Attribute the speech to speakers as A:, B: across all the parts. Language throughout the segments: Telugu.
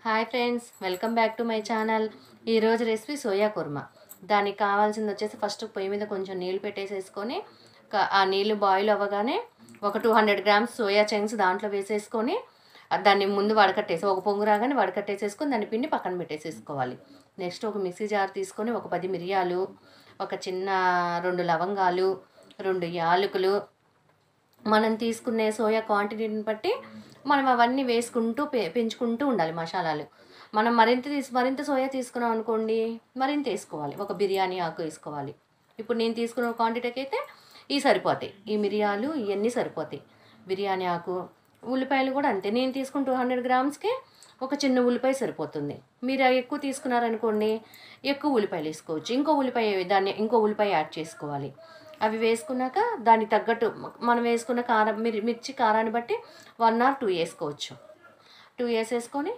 A: Hi friends, welcome back to my channel. ఈరోజు రెసిపీ సోయా కుర్మా. దానికి కావాల్సింది వచ్చేసి ఫస్ట్ పొయ్యి మీద కొంచెం నీళ్ళు పెట్టేసేసుకొని ఆ నీళ్ళు బాయిల్ అవ్వగానే ఒక 200 గ్రామ్స్ సోయా చంక్స్ దాంట్లో వేసేసుకొని దాన్ని ముందు వడకట్టేసి ఒక పొంగు రాగానే వడకట్టేసేసుకొని దాన్ని పిండి పక్కన పెట్టేసేసుకోవాలి. నెక్స్ట్ ఒక మిక్సీ జార్ తీసుకొని ఒక 10 మిరియాలు, ఒక చిన్న 2 లవంగాలు, 2 యాలకులు, మనం తీసుకునే సోయా క్వాంటిటీని బట్టి మనం అవన్నీ వేసుకుంటూ పెంచుకుంటూ ఉండాలి మసాలాలు. మనం మరింత సోయా తీసుకున్నాం అనుకోండి, మరింత వేసుకోవాలి. ఒక బిర్యానీ ఆకు వేసుకోవాలి. ఇప్పుడు నేను తీసుకున్న క్వాంటిటీకి అయితే ఇవి సరిపోతాయి. ఈ మిరియాలు ఇవన్నీ సరిపోతాయి. బిర్యానీ ఆకు, ఉల్లిపాయలు కూడా అంతే. నేను తీసుకున్న 200 గ్రామ్స్కి ఒక చిన్న ఉల్లిపాయ సరిపోతుంది. మీరు ఎక్కువ తీసుకున్నారనుకోండి, ఎక్కువ ఉల్లిపాయలు వేసుకోవచ్చు. ఇంకో ఉల్లిపాయ యాడ్ చేసుకోవాలి. అవి వేసుకున్నాక దానికి తగ్గట్టు మనం వేసుకున్న కారం, మిర్చి కారాన్ని బట్టి 1 or 2 వేసుకోవచ్చు. 2 వేసేసుకొని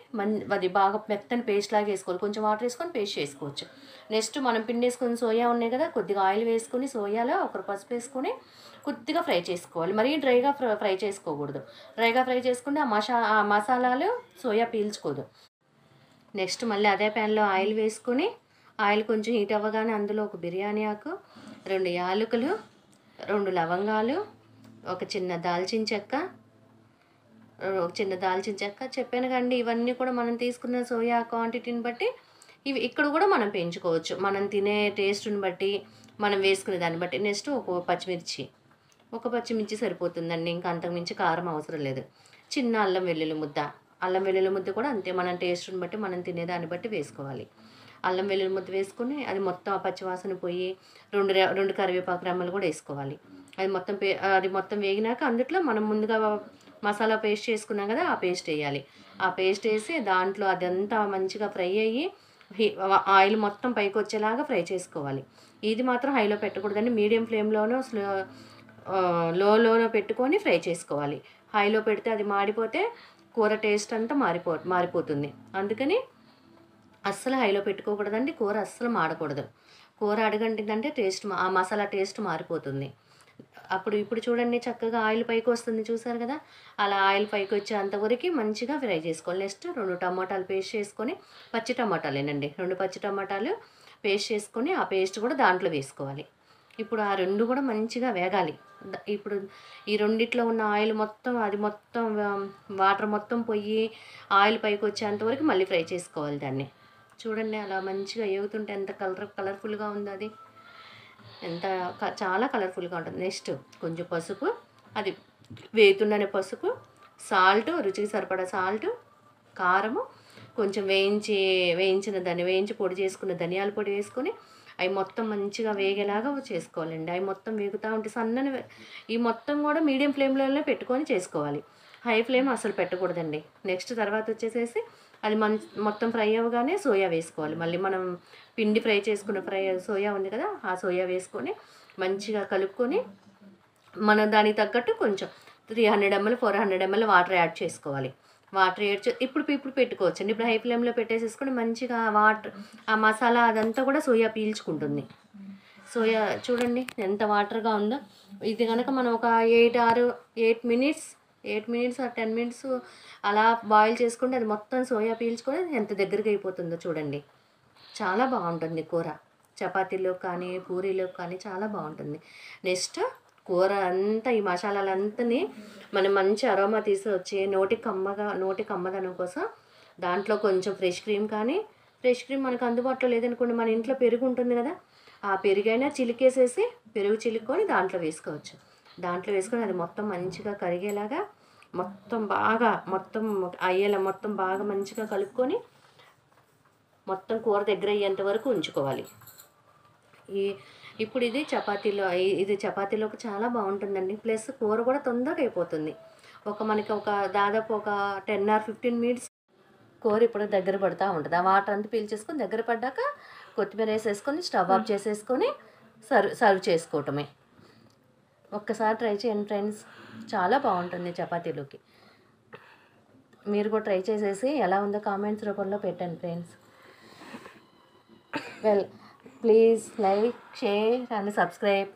A: అది బాగా మెత్తని పేస్ట్ లాగా వేసుకోవాలి. కొంచెం వాటర్ వేసుకొని పేస్ట్ చేసుకోవచ్చు. నెక్స్ట్ మనం పిండి వేసుకుని సోయా ఉన్నాయి కదా, కొద్దిగా ఆయిల్ వేసుకొని సోయాలో ఒక పసుపు వేసుకొని కొద్దిగా ఫ్రై చేసుకోవాలి. మరీ డ్రైగా ఫ్రై చేసుకోకూడదు. డ్రైగా ఫ్రై చేసుకుంటే ఆ మసాలాలు సోయా పీల్చుకోదు. నెక్స్ట్ మళ్ళీ అదే ప్యాన్లో ఆయిల్ వేసుకొని ఆయిల్ కొంచెం హీట్ అవ్వగానే అందులో ఒక బిర్యానీ ఆకు, 2 యాలకులు, 2 లవంగాలు, ఒక చిన్న దాల్చిన చెక్క చెప్పాను కండి. ఇవన్నీ కూడా మనం తీసుకున్న సోయా క్వాంటిటీని బట్టి ఇవి ఇక్కడ కూడా మనం పెంచుకోవచ్చు. మనం తినే టేస్ట్ని బట్టి, మనం వేసుకునే దాన్ని బట్టి. నెక్స్ట్ ఒక పచ్చిమిర్చి సరిపోతుందండి. ఇంకా అంతకుమించి కారం అవసరం లేదు. చిన్న అల్లం వెల్లుల్లి ముద్ద కూడా అంతే. మన టేస్ట్ని బట్టి, మనం తినేదాన్ని బట్టి వేసుకోవాలి. అల్లం వెల్లుల్లి ముద్ద వేసుకొని అది మొత్తం ఆ పచ్చివాసన పోయి 2 కరివేపాకు రెమ్మలు కూడా వేసుకోవాలి. అది మొత్తం వేగినాక అందులో మనం ముందుగా మసాలా పేస్ట్ చేసుకున్నాం కదా, ఆ పేస్ట్ వేయాలి. ఆ పేస్ట్ వేసి దాంట్లో అదంతా మంచిగా ఫ్రై అయ్యి ఆయిల్ మొత్తం పైకి వచ్చేలాగా ఫ్రై చేసుకోవాలి. ఇది మాత్రం హైలో పెట్టకూడదండి. మీడియం ఫ్లేమ్లోనో లోలో పెట్టుకొని ఫ్రై చేసుకోవాలి. హైలో పెడితే అది మాడిపోతే కూర టేస్ట్ అంతా మారిపోతుంది. అందుకని అస్సలు హైలో పెట్టుకోకూడదండి. కూర అస్సలు మాడకూడదు. కూర అడుగంటిందంటే ఆ మసాలా టేస్ట్ మారిపోతుంది. ఇప్పుడు చూడండి, చక్కగా ఆయిల్ పైకి వస్తుంది, చూసారు కదా. అలా ఆయిల్ పైకి వచ్చేంతవరకు మంచిగా ఫ్రై చేసుకోవాలి. నెక్స్ట్ 2 టమాటాలు పేస్ట్ చేసుకొని, పచ్చి టమాటాలేనండి, 2 పచ్చి టమాటాలు పేస్ట్ చేసుకొని ఆ పేస్ట్ కూడా దాంట్లో వేసుకోవాలి. ఇప్పుడు ఆ 2 కూడా మంచిగా వేగాలి. ఇప్పుడు ఈ రెండిట్లో ఉన్న ఆయిల్ మొత్తం వాటర్ మొత్తం పోయి ఆయిల్ పైకి వచ్చేంతవరకు మళ్ళీ ఫ్రై చేసుకోవాలి దాన్ని. చూడండి, అలా మంచిగా ఏగుతుంటే ఎంత కలర్ఫుల్గా ఉందో. అది చాలా కలర్ఫుల్గా ఉంటుంది. నెక్స్ట్ కొంచెం పసుపు, అది వేగుతుందనే పసుపు, సాల్ట్, రుచికి సరిపడా సాల్ట్, కారము, కొంచెం వేయించి పొడి చేసుకున్న ధనియాల పొడి వేసుకొని అవి మొత్తం మంచిగా వేగేలాగా చేసుకోవాలండి. అవి మొత్తం వేగుతూ ఉంటే ఈ మొత్తం కూడా మీడియం ఫ్లేమ్లోనే పెట్టుకొని చేసుకోవాలి. హై ఫ్లేమ్ అసలు పెట్టకూడదండి. నెక్స్ట్ తర్వాత వచ్చేసేసి అది మొత్తం ఫ్రై అవ్వగానే సోయా వేసుకోవాలి. మళ్ళీ మనం పిండి ఫ్రై చేసుకున్న సోయా ఉంది కదా, ఆ సోయా వేసుకొని మంచిగా కలుపుకొని మనం దానికి తగ్గట్టు కొంచెం 300 ml 400 ml వాటర్ యాడ్ చేసుకోవాలి. వాటర్ ఇప్పుడు పెట్టుకోవచ్చండి. ఇప్పుడు హై ఫ్లేమ్లో పెట్టేసేసుకొని మంచిగా ఆ మసాలా అదంతా కూడా సోయా పీల్చుకుంటుంది. సోయా చూడండి ఎంత వాటర్గా ఉందో. ఇది కనుక మనం ఒక 8 మినిట్స్ ఆర్ 10 మినిట్స్ అలా బాయిల్ చేసుకుంటే అది మొత్తం సోయా పీల్చుకొని ఎంత దగ్గరగా అయిపోతుందో చూడండి. చాలా బాగుంటుంది కూర. చపాతీలో కానీ పూరీలో కానీ చాలా బాగుంటుంది. నెక్స్ట్ కూర అంతా ఈ మసాలాలంతని మనం మంచి అరోమా తీసుకొచ్చి నోటి కమ్మదనం కోసం దాంట్లో కొంచెం ఫ్రెష్ క్రీమ్ మనకు అందుబాటులో లేదనుకోండి, మన ఇంట్లో పెరుగు ఉంటుంది కదా, ఆ పెరుగైనా చిలికేసేసి పెరుగు చిలుక్కొని దాంట్లో వేసుకోవచ్చు. దాంట్లో వేసుకొని అది మొత్తం మంచిగా కరిగేలాగా మొత్తం బాగా మంచిగా కలుపుకొని మొత్తం కూర దగ్గర అయ్యేంత వరకు ఉంచుకోవాలి. ఇప్పుడు ఇది చపాతీలోకి చాలా బాగుంటుందండి. ప్లస్ కూర కూడా తొందరగా అయిపోతుంది. మనకి దాదాపు ఒక 10 or 15 మినిట్స్ కూర ఇప్పుడు దగ్గర పడుతూ ఉంటుంది. ఆ వాటర్ అంతా పీల్చేసుకొని దగ్గర పడ్డాక కొత్తిమీర వేసేసుకొని స్టవ్ ఆఫ్ చేసేసుకొని సర్వ్ చేసుకోవటమే. ఒక్కసారి ట్రై చేయండి ఫ్రెండ్స్, చాలా బాగుంటుంది చపాతీలోకి. మీరు కూడా ట్రై చేసేసి ఎలా ఉందో కామెంట్స్ రూపంలో పెట్టండి friends. Please like, share and subscribe.